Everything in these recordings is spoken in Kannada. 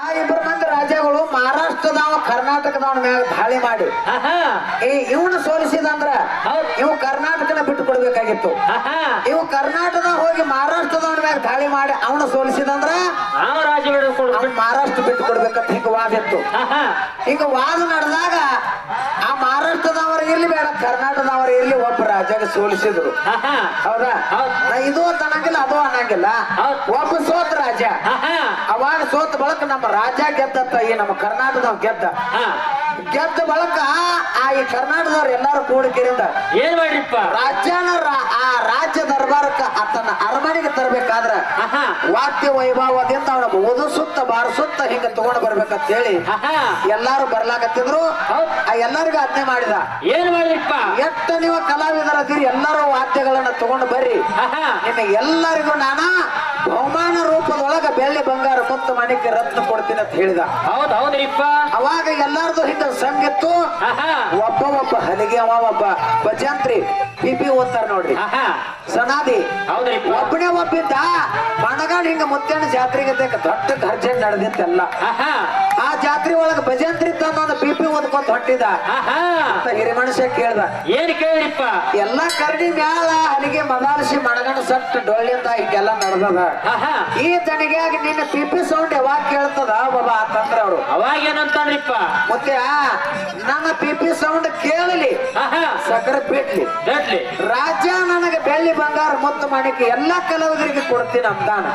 ಆ ಇಬ್ಬರು ಮಂದಿ ರಾಜ್ಯಗಳು ಮಹಾರಾಷ್ಟ್ರದವ ಕರ್ನಾಟಕದವನ ಮ್ಯಾಗ ದಾಳಿ ಮಾಡಿ ಇವನು ಸೋಲಿಸಿದಂದ್ರ ಇವು ಕರ್ನಾಟಕನ ಬಿಟ್ಟು ಕೊಡ್ಬೇಕಾಗಿತ್ತು. ಇವು ಕರ್ನಾಟಕದ ಹೋಗಿ ಮಹಾರಾಷ್ಟ್ರದವನ ಮ್ಯಾಗ ದಾಳಿ ಮಾಡಿ ಅವನು ಸೋಲಿಸಿದಂದ್ರ ಮಹಾರಾಷ್ಟ್ರ ಬಿಟ್ಟು ಕೊಡ್ಬೇಕಂತ ಹಿಂಗ ವಾದ ಇತ್ತು. ಹಿಂಗ ವಾದ ನಡೆದಾಗ ಆ ಮಹಾರಾಷ್ಟ್ರದವರು ಇರ್ಲಿ ಬೇಡ ಕರ್ನಾಟಕದವರು ಇರ್ಲಿ ಒಬ್ಬ ರಾಜ್ಯಾಗ ಸೋಲಿಸಿದ್ರು. ಹೌದಾ? ಇದು ಅಂತ ಅನ್ನಂಗಿಲ್ಲ ಅದು ಅನ್ನಂಗಿಲ್ಲ. ಒಬ್ಬ ಸೋತ ರಾಜ್ಯ ಅವಾಗ ಸೋತ ಬಳಕ ನಮ್ಮ ರಾಜ್ಯ ಗೆದ್ದ ಈ ನಮ್ಮ ಕರ್ನಾಟಕದವ್ ಗೆದ್ದ ಬಳಕ ಆ ಈ ಕರ್ನಾಟಕದವ್ರು ಎಲ್ಲಾರು ಕೂಡಿಕೆರಿಂದ ಏನ್ ಮಾಡ್ರಿಪ್ಪ ರಾಜ್ಯನ ಆ ರಾಜ್ಯ ದರ್ಬಾರಕ್ಕ ಆತನ ಅರಮನೆಗೆ ತರಬೇಕಾದ್ರ ವಾದ್ಯ ವೈಭವದಿಂದ ಅವನ ಓದಿಸುತ್ತ ಬಾರಿಸುತ್ತ ಹಿಂಗ ತಗೊಂಡು ಬರ್ಬೇಕಂತ ಹೇಳಿ ಎಲ್ಲಾರು ಬರ್ಲಾಕತ್ತಿದ್ರು. ಆ ಎಲ್ಲರಿಗೂ ಆಜ್ಞೆ ಮಾಡಿದ. ಏನ್ ಮಾಡ್ರಿಪ್ಪ ಎಷ್ಟ ನೀವು ಕಲಾವಿದರದಿರಿ ಎಲ್ಲರೂ ವಾದ್ಯಗಳನ್ನ ತಗೊಂಡು ಬರ್ರಿ, ನಿಮಗೆ ಎಲ್ಲರಿಗೂ ನಾನ ಬಹುಮಾನ ರೂಪದೊಳಗ ಬೆಳ್ಳಿ ಬಂಗಾರ ಮುತ್ತು ಮಣಿಕೆ ರತ್ನ ಕೊಡ್ತೀನಿ ಅಂತ ಹೇಳಿದ. ಹೌದ್ರಿಪ್ಪ ಅವಾಗ ಎಲ್ಲಾರ್ದು ಹಿಂಗ ಸಂಗಿತ್ತು. ಒಬ್ಬ ಹಲಿಗೆ ಅವ ಒಬ್ಬ ಭಜಂತ್ರಿ ಪಿಪಿ ಓದ್ತಾರ ನೋಡ್ರಿ ಸನಾದಿ ಒಬ್ಬನೇ ಒಬ್ಬಿದ್ದ ಮಣಗಾಡ್ ಹಿಂಗ ಮುತ್ತೇಣ ಜಾತ್ರೆಗೆ ದೊಡ್ಡ ಖರ್ಚೆ ನಡೆದಿತ್ತಲ್ಲ. ಆ ಜಾತ್ರೆ ಒಳಗ ಭಜಂತ್ರಿ ತಂದ ಪಿಪಿ ಓದ್ಕೊಂತ ಹೊಟ್ಟಿದ. ಹಿರಿ ಮನುಷ್ಯ ಕೇಳ್ದ ಏನ್ ಕೇಳಿಪ್ಪ ಎಲ್ಲಾ ಕರಡಿ ಮ್ಯಾಲ ಹಲಿಗೆ ಮದಾಲಿಸಿ ಮಣಗಂಡ ಸಟ್ ಡೊಳ್ಳಿಂದ ಹಿಂಗೆಲ್ಲ ನಡೆದದ. ಈ ತನಿಗಾಗಿ ನಿನ್ನ ಪಿಪಿ ಸೌಂಡ್ ಯಾವಾಗ ಕೇಳ್ತದ ಬಾಬಾ ಅಂತಂದ್ರ ಅವ್ರು. ಅವಾಗ ಏನಂತಾನ್ರಿಪ್ಪ ಮತ್ತೆ ನನ್ನ ಪಿಪಿ ಸೌಂಡ್ ಕೇಳಲಿ ಸಕ್ಕರೆ ಬಿಡ್ಲಿ ರಾಜ್ಯ ನನಗೆ ಬೆಳ್ಳಿ ಬಂಗಾರ ಮುತ್ತು ಮಾಣಿಕೆ ಎಲ್ಲಾ ಕಲಾವಿದರಿಗೆ ಕೊಡ್ತೀನಿ ಅಂತಾನ.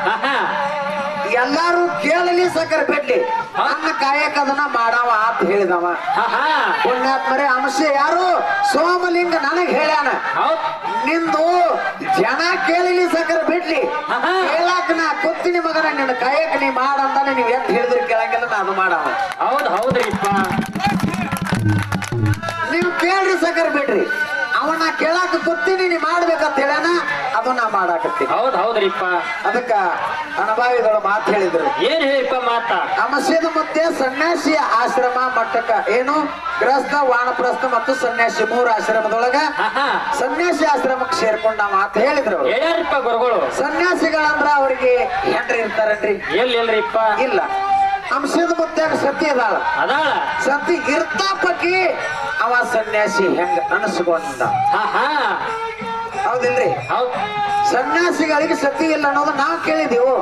ಎಲ್ಲಾರು ಕೇಳಲಿ ಸಕ್ಕರೆ ಬಿಡ್ಲಿ ನನ್ನ ಕಾಯಕ ಅದನ್ನ ಮಾಡವ ಅಂತ ಹೇಳಿದವ. ಪುಣ್ಯಾತ್ಮರೇ ಅಂಶ ಯಾರು ಸೋಮಲಿಂಗ ನನಗ್ ಹೇಳ್ಯಾನ ನಿಂದು ಜನ ಕೇಳಲಿ ಸಕ್ಕರೆ ಬಿಡ್ಲಿ ಕೇಳಾಕ ನಾ ಕೊತ್ತೀನಿ ಮಗನ ನಿನ್ನ ಕಾಯಕ ನೀ ಮಾಡಂತಾನೆ ನೀವ್ ಎತ್ ಹೇಳಿದ್ರೆ ಕೇಳಂಗಿಲ್ಲ ನಾನು ಮಾಡವ. ಹೌದ್ರಿಪ್ಪ ನೀವು ಕೇಳ್ರಿ ಸಕ್ಕರೆ ಬಿಡ್ರಿ ಅವನ ಕೇಳಾಕ ಕೊತ್ತೀನಿ ನೀ ಮಾಡ್ಬೇಕಂತ ಹೇಳ್ಯಾನ ಅದು ನಾ ಮಾಡಾಕತ್ತೀನಿ. ಹೌದ್ರಿಪ್ಪ ಅದಕ್ಕ ಅನುಭಾವಿಗಳು ಮಾತು ಹೇಳಿದ್ರು. ಏನ್ ಹೇಳಿಪ್ಪ ಮಾತ ಅಮಸ್ಯದ ಮತ್ತೆ ಸನ್ಯಾಸಿ ಆಶ್ರಮ ಮಟ್ಟಕ್ಕ ಏನು ಗೃಹಸ್ಥ ವಾನಪ್ರಸ್ಥ ಮತ್ತು ಸನ್ಯಾಸಿ 3 ಆಶ್ರಮದೊಳಗ ಸನ್ಯಾಸಿ ಆಶ್ರಮಕ್ಕೆ ಸೇರ್ಕೊಂಡ ಮಾತು ಹೇಳಿದ್ರು. ಹೇಳ್ಯಾರಿಪ್ಪ ಗುರುಗಳು ಸನ್ಯಾಸಿಗಳಂದ್ರ ಅವ್ರಿಗೆ ಹೆಂಡ್ರಿ ಇರ್ತಾರನ್ರಿ? ಎಲ್ಲಿಲ್ರಿಪ್ಪ ಇಲ್ಲ. ಅಂಶದ ಮುತ್ತಾಗ ಸತಿ ಅದಾಳ ಸತಿ ಇರ್ತಾಪಕ್ಕಿ ಅವ ಸನ್ಯಾಸಿ ಹೆಂಗ ಅನಸ್ಕೊಂಡ. ಹೌದಿಲ್ರಿ? ಸನ್ಯಾಸಿಗಳಿಗೆ ಸತಿ ಇಲ್ಲ ಅನ್ನೋದು ನಾವು ಕೇಳಿದೀವು.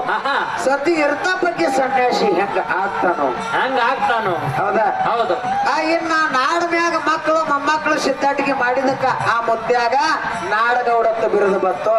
ಸತಿ ಇರ್ತಾಪಕ್ಕಿ ಸನ್ಯಾಸಿ ಹೆಂಗ ಆಗ್ತಾನೋ ಹೌದಾ? ಹೌದು. ಇನ್ನ ನಾಡ ಮ್ಯಾಗ ಮಕ್ಕಳು ಮೊಮ್ಮಕ್ಕಳು ಸಿದ್ದಾಟಿಗೆ ಮಾಡಿದಕ್ಕ ಆ ಮುತ್ಯಾಗ ನಾಡಗೌಡತ್ತ ಬಿರುದು ಬಂತು.